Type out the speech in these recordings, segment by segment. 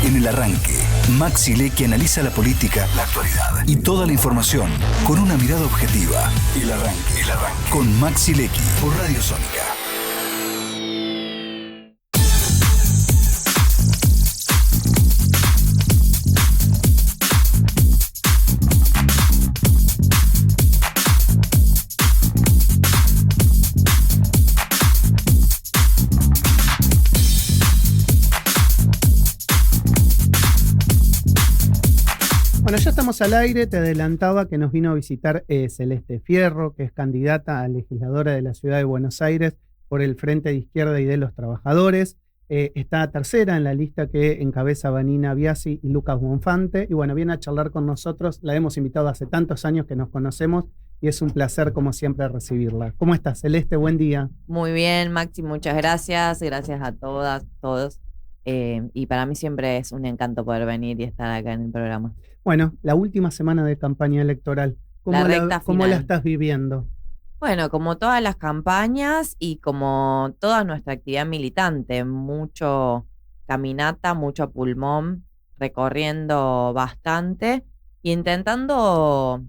En El Arranque, Maxi Lecky analiza la política, la actualidad y toda la información con una mirada objetiva. El Arranque, con Maxi Lecky por Radio Sónica. Bueno, ya estamos al aire. Te adelantaba que nos vino a visitar Celeste Fierro, que es candidata a legisladora de la Ciudad de Buenos Aires por el Frente de Izquierda y de los Trabajadores. Está tercera en la lista que encabeza Vanina Biasi y Lucas Bonfante. Y bueno, viene a charlar con nosotros. La hemos invitado hace tantos años que nos conocemos y es un placer, como siempre, recibirla. ¿Cómo estás, Celeste? Buen día. Muy bien, Maxi, muchas gracias. Gracias a todas, todos. Y para mí siempre es un encanto poder venir y estar acá en el programa. Bueno, la última semana de campaña electoral, ¿cómo la estás viviendo? Bueno, como todas las campañas y como toda nuestra actividad militante, mucho caminata, mucho pulmón, recorriendo bastante e intentando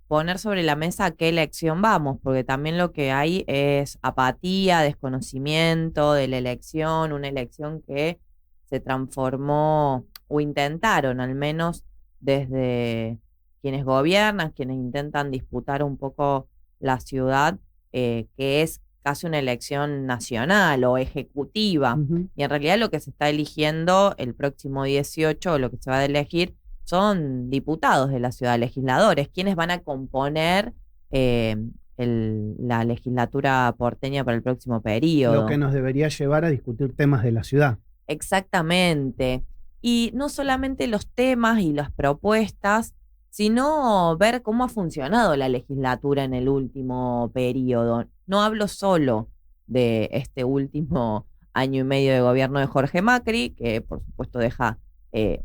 poner sobre la mesa a qué elección vamos, porque también lo que hay es apatía, desconocimiento de la elección, una elección que se transformó, o intentaron al menos desde quienes gobiernan, quienes intentan disputar un poco la ciudad, que es casi una elección nacional o ejecutiva. Y en realidad lo que se está eligiendo el próximo 18, o lo que se va a elegir, son diputados de la ciudad, legisladores, quienes van a componer la legislatura porteña para el próximo periodo. Lo que nos debería llevar a discutir temas de la ciudad. Exactamente. Y no solamente los temas y las propuestas, sino ver cómo ha funcionado la legislatura en el último periodo. No hablo solo de este último año y medio de gobierno de Jorge Macri, que por supuesto deja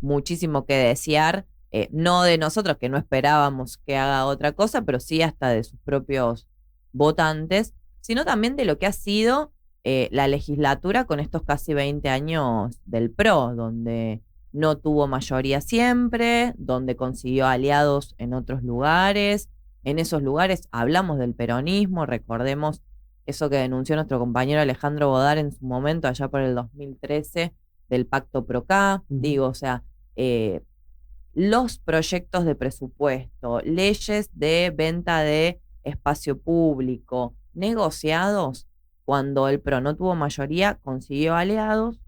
muchísimo que desear, no de nosotros, que no esperábamos que haga otra cosa, pero sí hasta de sus propios votantes, sino también de lo que ha sido la legislatura con estos casi 20 años del PRO, donde no tuvo mayoría siempre, donde consiguió aliados en otros lugares. En esos lugares hablamos del peronismo, recordemos eso que denunció nuestro compañero Alejandro Bodar en su momento, allá por el 2013, del Pacto PRO-K. Digo, o sea, los proyectos de presupuesto, leyes de venta de espacio público, negociados, cuando el PRO no tuvo mayoría, consiguió aliados,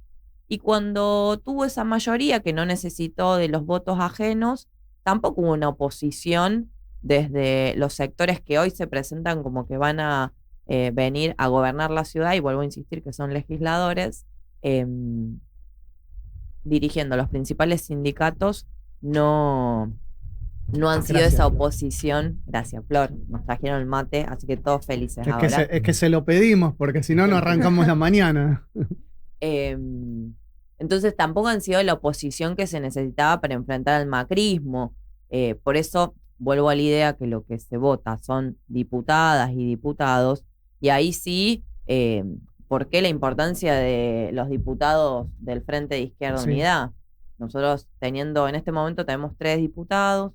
y cuando tuvo esa mayoría que no necesitó de los votos ajenos, tampoco hubo una oposición desde los sectores que hoy se presentan como que van a venir a gobernar la ciudad, y vuelvo a insistir que son legisladores, dirigiendo los principales sindicatos, no han sido esa oposición. Gracias, Flor. Nos trajeron el mate, así que todos felices ahora. Es que se lo pedimos, porque si no, no arrancamos la mañana. Entonces tampoco han sido la oposición que se necesitaba para enfrentar al macrismo. Por eso vuelvo a la idea que lo que se vota son diputadas y diputados, y ahí sí, ¿por qué la importancia de los diputados del Frente de Izquierda Unidad? Nosotros en este momento tenemos 3 diputados,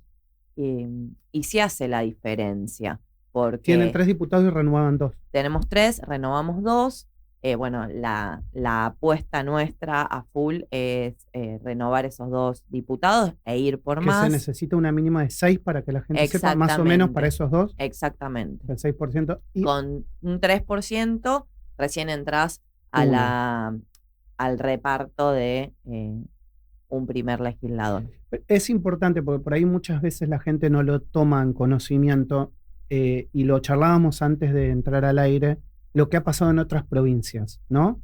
y sí hace la diferencia. Porque tienen 3 diputados y renuevan 2. Tenemos 3, renovamos 2. Bueno, la apuesta nuestra a full es renovar esos 2 diputados e ir por más. Que se necesita una mínima de 6 para que la gente sepa más o menos para esos 2. Exactamente. El 6%. Y con un 3% recién entras al reparto de un primer legislador. Es importante porque por ahí muchas veces la gente no lo toma en conocimiento, y lo charlábamos antes de entrar al aire, lo que ha pasado en otras provincias, ¿no?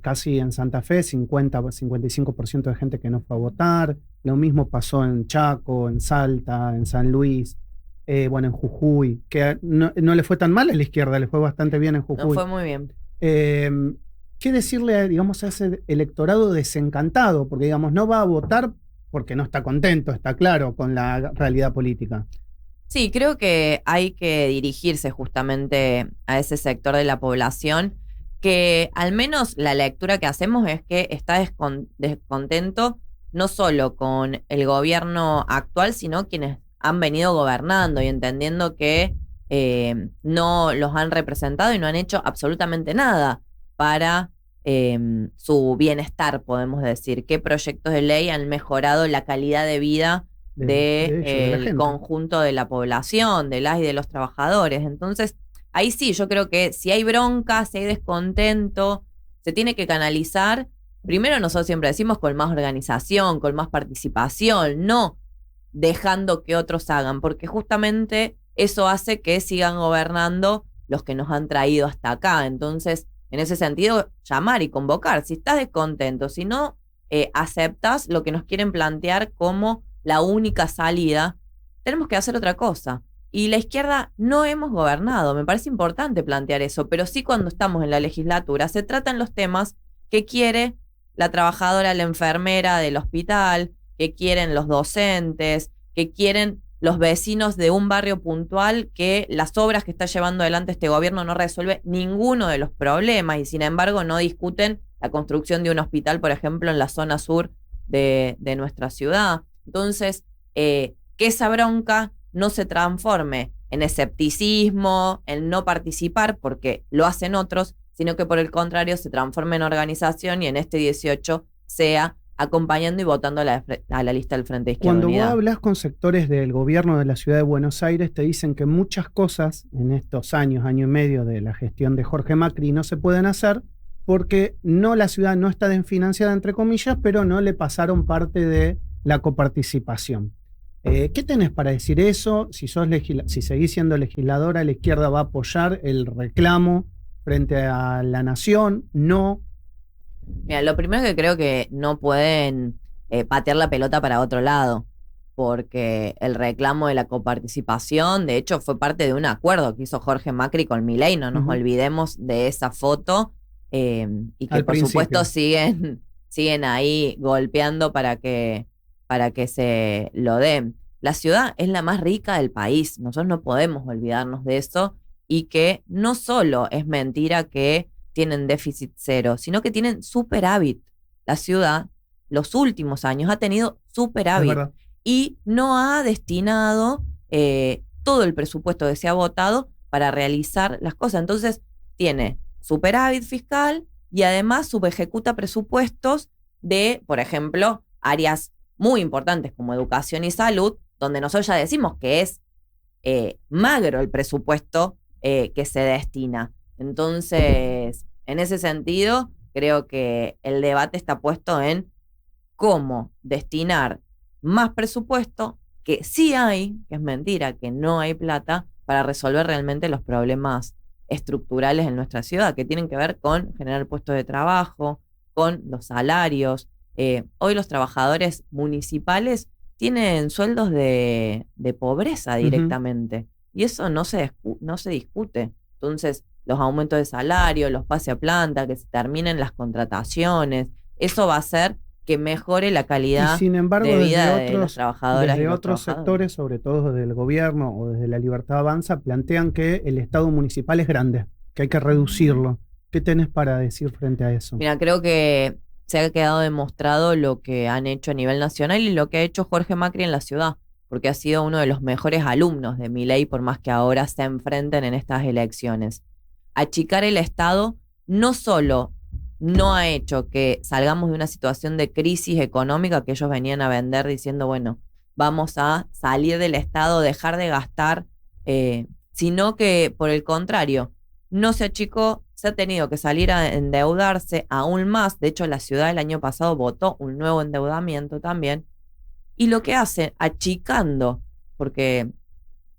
Casi en Santa Fe, 55% de gente que no fue a votar. Lo mismo pasó en Chaco, en Salta, en San Luis, bueno, en Jujuy, que no le fue tan mal a la izquierda, le fue bastante bien en Jujuy. No fue muy bien. ¿Qué decirle, digamos, a ese electorado desencantado? Porque, digamos, no va a votar porque no está contento, está claro, con la realidad política. Sí, creo que hay que dirigirse justamente a ese sector de la población que al menos la lectura que hacemos es que está descontento no solo con el gobierno actual, sino quienes han venido gobernando y entendiendo que no los han representado y no han hecho absolutamente nada para su bienestar, podemos decir. ¿Qué proyectos de ley han mejorado la calidad de vida del conjunto de la población, de las y de los trabajadores? Entonces, ahí sí, yo creo que si hay bronca, si hay descontento, se tiene que canalizar. Primero, nosotros siempre decimos con más organización, con más participación, no dejando que otros hagan, porque justamente eso hace que sigan gobernando los que nos han traído hasta acá. Entonces, en ese sentido, llamar y convocar. Si estás descontento, si no aceptas lo que nos quieren plantear como la única salida, tenemos que hacer otra cosa. Y la izquierda no hemos gobernado, me parece importante plantear eso, pero sí cuando estamos en la legislatura se tratan los temas que quiere la trabajadora, la enfermera del hospital, que quieren los docentes, que quieren los vecinos de un barrio puntual, que las obras que está llevando adelante este gobierno no resuelve ninguno de los problemas y sin embargo no discuten la construcción de un hospital, por ejemplo, en la zona sur de nuestra ciudad. Entonces, que esa bronca no se transforme en escepticismo, en no participar porque lo hacen otros, sino que por el contrario se transforme en organización y en este 18 sea acompañando y votando a la lista del Frente de Izquierda Cuando Unida. vos hablas con sectores del gobierno de la ciudad de Buenos Aires, te dicen que muchas cosas en estos años, año y medio de la gestión de Jorge Macri no se pueden hacer porque no, la ciudad no está desfinanciada, entre comillas, pero no le pasaron parte de la coparticipación. ¿Qué tenés para decir eso? Si seguís siendo legisladora, la izquierda va a apoyar el reclamo frente a la nación, no. Mira, lo primero que creo que no pueden patear la pelota para otro lado, porque el reclamo de la coparticipación, de hecho, fue parte de un acuerdo que hizo Jorge Macri con Milei, no nos olvidemos de esa foto, y que por supuesto siguen ahí golpeando para que se lo den. La ciudad es la más rica del país, nosotros no podemos olvidarnos de eso, y que no solo es mentira que tienen déficit cero, sino que tienen superávit. La ciudad, los últimos años, ha tenido superávit y no ha destinado todo el presupuesto que se ha votado para realizar las cosas. Entonces, tiene superávit fiscal y además subejecuta presupuestos de, por ejemplo, áreas muy importantes como educación y salud, donde nosotros ya decimos que es magro el presupuesto que se destina. Entonces, en ese sentido, creo que el debate está puesto en cómo destinar más presupuesto, que sí hay, que es mentira, que no hay plata, para resolver realmente los problemas estructurales en nuestra ciudad, que tienen que ver con generar puestos de trabajo, con los salarios. Hoy los trabajadores municipales tienen sueldos de pobreza directamente, y eso no se discute. Entonces, los aumentos de salario, los pase a planta, que se terminen las contrataciones, eso va a hacer que mejore la calidad de vida de los trabajadores. Desde otros sectores, sobre todo desde el gobierno o desde la Libertad Avanza, plantean que el Estado municipal es grande, que hay que reducirlo. ¿Qué tenés para decir frente a eso? Mira, creo que se ha quedado demostrado lo que han hecho a nivel nacional y lo que ha hecho Jorge Macri en la ciudad, porque ha sido uno de los mejores alumnos de Milei, por más que ahora se enfrenten en estas elecciones. Achicar el Estado no solo no ha hecho que salgamos de una situación de crisis económica que ellos venían a vender diciendo, bueno, vamos a salir del Estado, dejar de gastar, sino que por el contrario, no se achicó, se ha tenido que salir a endeudarse aún más. De hecho, la ciudad el año pasado votó un nuevo endeudamiento también. Y lo que hace, achicando, porque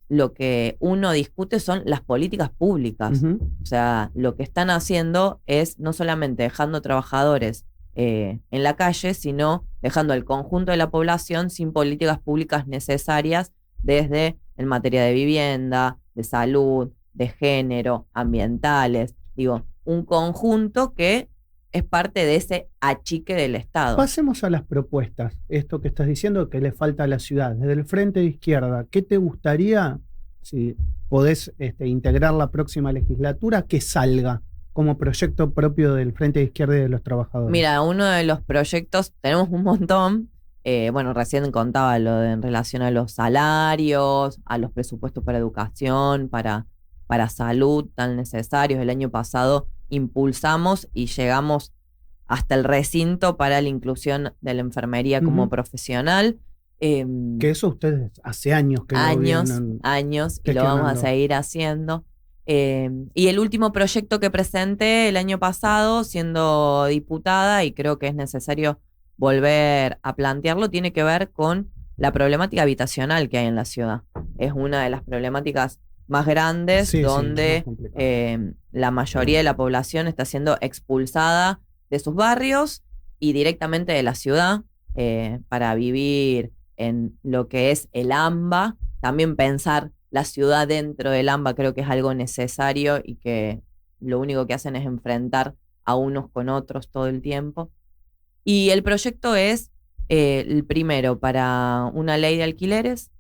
lo que uno discute son las políticas públicas. O sea, lo que están haciendo es no solamente dejando trabajadores en la calle, sino dejando al conjunto de la población sin políticas públicas necesarias desde en materia de vivienda, de salud, de género, ambientales. Digo, un conjunto que es parte de ese achique del Estado. Pasemos a las propuestas. Esto que estás diciendo que le falta a la ciudad. Desde el Frente de Izquierda, ¿qué te gustaría, si podés integrar la próxima legislatura, que salga como proyecto propio del Frente de Izquierda y de los trabajadores? Mira, uno de los proyectos, tenemos un montón, Bueno, recién contaba en relación a los salarios, a los presupuestos para educación, para salud tan necesarios. El año pasado impulsamos y llegamos hasta el recinto para la inclusión de la enfermería como profesional. Que eso ustedes hace años que lo vienen años, y lo vamos a seguir haciendo. Y el último proyecto que presenté el año pasado, siendo diputada, y creo que es necesario volver a plantearlo, tiene que ver con la problemática habitacional que hay en la ciudad. Es una de las problemáticas más grandes, donde la mayoría de la población está siendo expulsada de sus barrios y directamente de la ciudad para vivir en lo que es el AMBA. También pensar la ciudad dentro del AMBA creo que es algo necesario y que lo único que hacen es enfrentar a unos con otros todo el tiempo. Y el proyecto es el primero para una ley de alquileres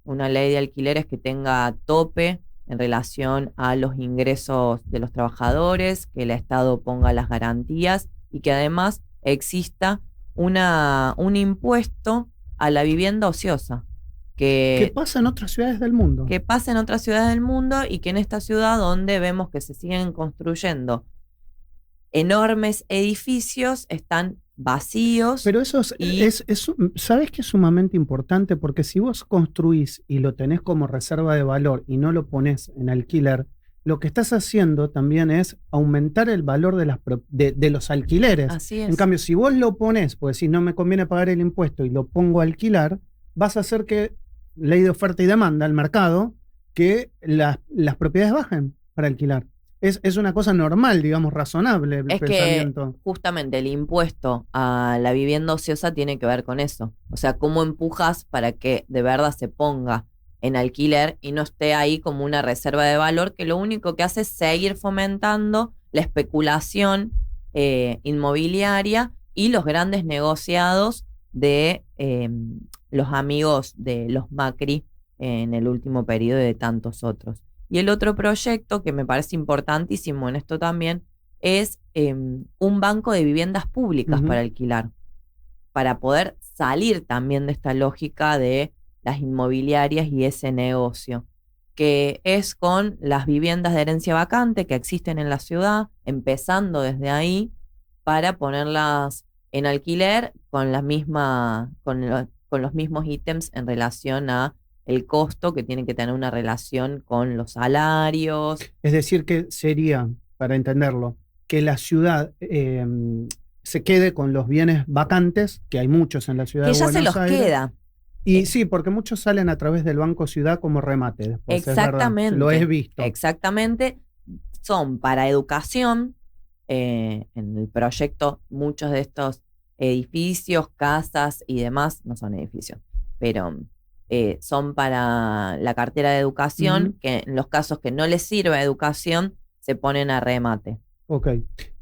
que tenga tope en relación a los ingresos de los trabajadores, que el Estado ponga las garantías y que además exista un impuesto a la vivienda ociosa. Que pasa en otras ciudades del mundo. Que pasa en otras ciudades del mundo y que en esta ciudad donde vemos que se siguen construyendo enormes edificios están vacíos. Pero eso ¿sabes que es sumamente importante? Porque si vos construís y lo tenés como reserva de valor y no lo pones en alquiler, lo que estás haciendo también es aumentar el valor de los alquileres. Así es. En cambio, si vos lo pones, pues si no me conviene pagar el impuesto y lo pongo a alquilar, vas a hacer que, ley de oferta y demanda, el mercado, que las propiedades bajen para alquilar. Es una cosa normal, digamos, razonable el pensamiento. Que justamente el impuesto a la vivienda ociosa tiene que ver con eso. O sea, cómo empujas para que de verdad se ponga en alquiler y no esté ahí como una reserva de valor, que lo único que hace es seguir fomentando la especulación inmobiliaria y los grandes negociados de los amigos de los Macri en el último periodo y de tantos otros. Y el otro proyecto que me parece importantísimo en esto también es un banco de viviendas públicas para alquilar, para poder salir también de esta lógica de las inmobiliarias y ese negocio, que es con las viviendas de herencia vacante que existen en la ciudad, empezando desde ahí, para ponerlas en alquiler con los mismos ítems en relación a el costo, que tiene que tener una relación con los salarios. Es decir, que sería, para entenderlo, que la ciudad se quede con los bienes vacantes, que hay muchos en la ciudad de Buenos Aires. Que ya se los queda. Y sí, porque muchos salen a través del Banco Ciudad como remate. Después, exactamente. Lo he visto. Exactamente. Son para educación. En el proyecto, muchos de estos edificios, casas y demás, no son edificios, pero son para la cartera de educación, que en los casos que no les sirve educación, se ponen a remate. Ok.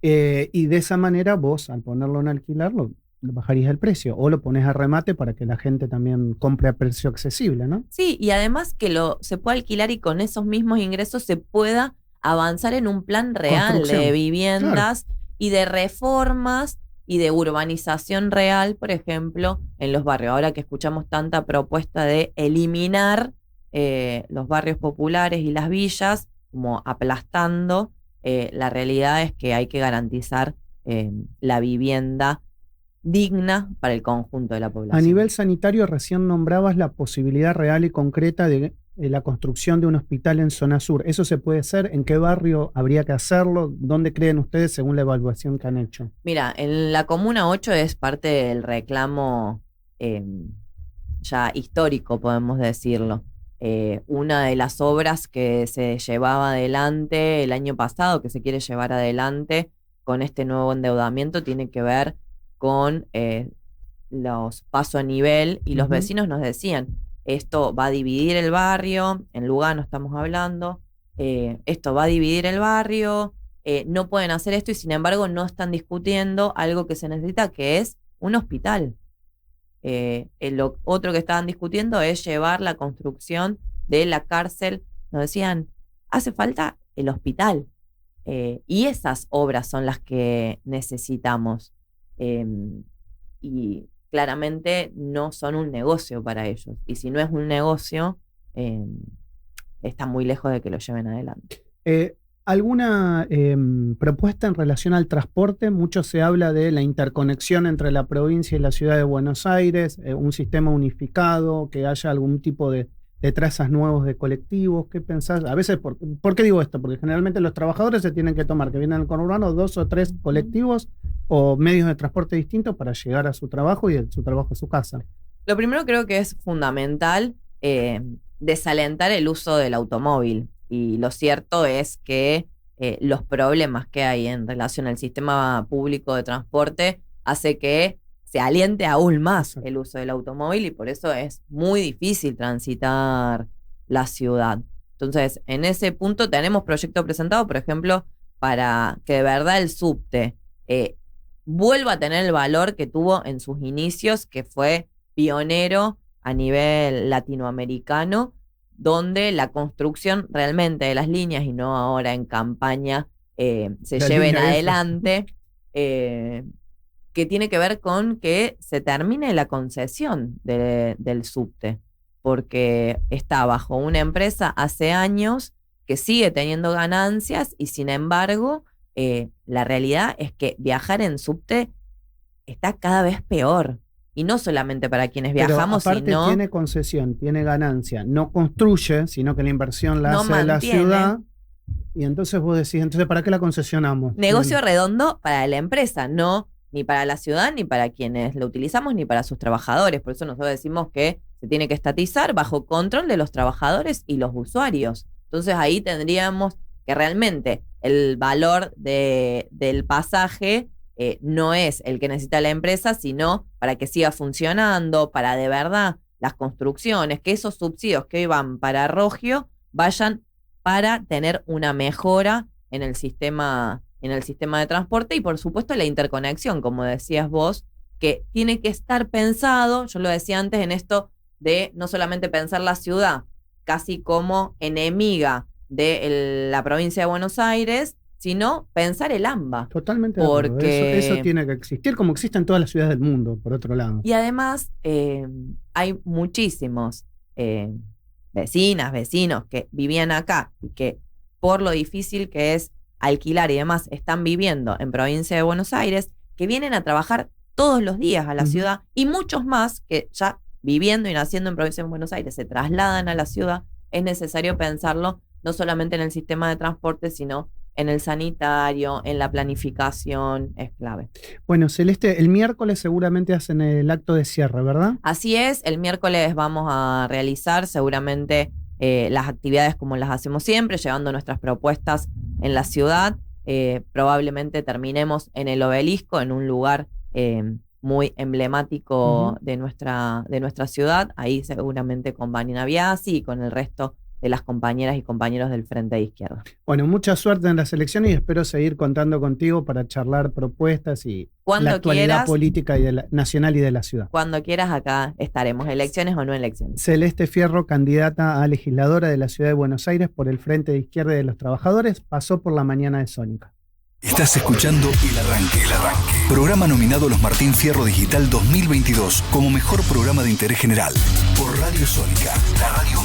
Y de esa manera vos, al ponerlo en alquilar, lo bajarías el precio o lo pones a remate para que la gente también compre a precio accesible, ¿no? Sí, y además que se pueda alquilar y con esos mismos ingresos se pueda avanzar en un plan real de viviendas, claro, y de reformas y de urbanización real, por ejemplo, en los barrios. Ahora que escuchamos tanta propuesta de eliminar los barrios populares y las villas, como aplastando, la realidad es que hay que garantizar la vivienda digna para el conjunto de la población. A nivel sanitario, recién nombrabas la posibilidad real y concreta de la construcción de un hospital en zona sur. ¿Eso se puede hacer? ¿En qué barrio habría que hacerlo? ¿Dónde creen ustedes según la evaluación que han hecho? Mira, en la Comuna 8 es parte del reclamo ya histórico, podemos decirlo. Una de las obras que se llevaba adelante el año pasado, que se quiere llevar adelante con este nuevo endeudamiento, tiene que ver con los paso a nivel, y los vecinos nos decían, esto va a dividir el barrio, en Lugano estamos hablando, esto va a dividir el barrio, no pueden hacer esto, y sin embargo no están discutiendo algo que se necesita, que es un hospital. Lo otro que estaban discutiendo es llevar la construcción de la cárcel. Nos decían, hace falta el hospital, y esas obras son las que necesitamos. Y claramente no son un negocio para ellos. Y si no es un negocio, está muy lejos de que lo lleven adelante. ¿Alguna propuesta en relación al transporte? Mucho se habla de la interconexión entre la provincia y la ciudad de Buenos Aires, un sistema unificado, que haya algún tipo de trazas nuevos de colectivos. ¿Qué pensás? A veces, ¿por qué digo esto? Porque generalmente los trabajadores se tienen que tomar, que vienen al conurbano, 2 o 3 colectivos o medios de transporte distintos para llegar a su trabajo y de su trabajo a su casa. Lo primero creo que es fundamental desalentar el uso del automóvil. Y lo cierto es que los problemas que hay en relación al sistema público de transporte hace que se aliente aún más el uso del automóvil y por eso es muy difícil transitar la ciudad. Entonces, en ese punto tenemos proyecto presentado, por ejemplo, para que de verdad el subte vuelva a tener el valor que tuvo en sus inicios, que fue pionero a nivel latinoamericano, donde la construcción realmente de las líneas y no ahora en campaña se lleven adelante, que tiene que ver con que se termine la concesión del subte, porque está bajo una empresa hace años que sigue teniendo ganancias y sin embargo la realidad es que viajar en subte está cada vez peor. Y no solamente para quienes viajamos, pero aparte sino... tiene concesión, tiene ganancia, no construye, sino que la inversión la hace la ciudad. Y entonces vos decís, entonces ¿para qué la concesionamos? Negocio redondo para la empresa, no ni para la ciudad, ni para quienes lo utilizamos, ni para sus trabajadores. Por eso nosotros decimos que se tiene que estatizar bajo control de los trabajadores y los usuarios. Entonces ahí tendríamos que realmente el valor del pasaje no es el que necesita la empresa, sino para que siga funcionando, para de verdad las construcciones, que esos subsidios que hoy van para Rogio vayan para tener una mejora en el sistema de transporte y por supuesto la interconexión, como decías vos, que tiene que estar pensado, yo lo decía antes, en esto de no solamente pensar la ciudad casi como enemiga de la provincia de Buenos Aires, sino pensar el AMBA. Totalmente de acuerdo. Porque eso tiene que existir, como existe en todas las ciudades del mundo, por otro lado. Y además hay muchísimos vecinos que vivían acá y que por lo difícil que es alquilar y demás están viviendo en provincia de Buenos Aires, que vienen a trabajar todos los días a la ciudad y muchos más que ya viviendo y naciendo en provincia de Buenos Aires se trasladan a la ciudad. Es necesario pensarlo no solamente en el sistema de transporte, sino en el sanitario, en la planificación, es clave. Bueno, Celeste, el miércoles seguramente hacen el acto de cierre, ¿verdad? Así es, el miércoles vamos a realizar seguramente las actividades como las hacemos siempre, llevando nuestras propuestas en la ciudad. Probablemente terminemos en el Obelisco, en un lugar muy emblemático de nuestra ciudad, ahí seguramente con Vanina Biasi y con el resto de las compañeras y compañeros del Frente de Izquierda. Bueno, mucha suerte en las elecciones y espero seguir contando contigo para charlar propuestas y la actualidad política y nacional y de la ciudad. Cuando quieras, acá estaremos, elecciones o no elecciones. Celeste Fierro, candidata a legisladora de la Ciudad de Buenos Aires por el Frente de Izquierda y de los Trabajadores, pasó por la mañana de Sónica. Estás escuchando El Arranque. Programa nominado a los Martín Fierro Digital 2022 como mejor programa de interés general por Radio Sónica, la radio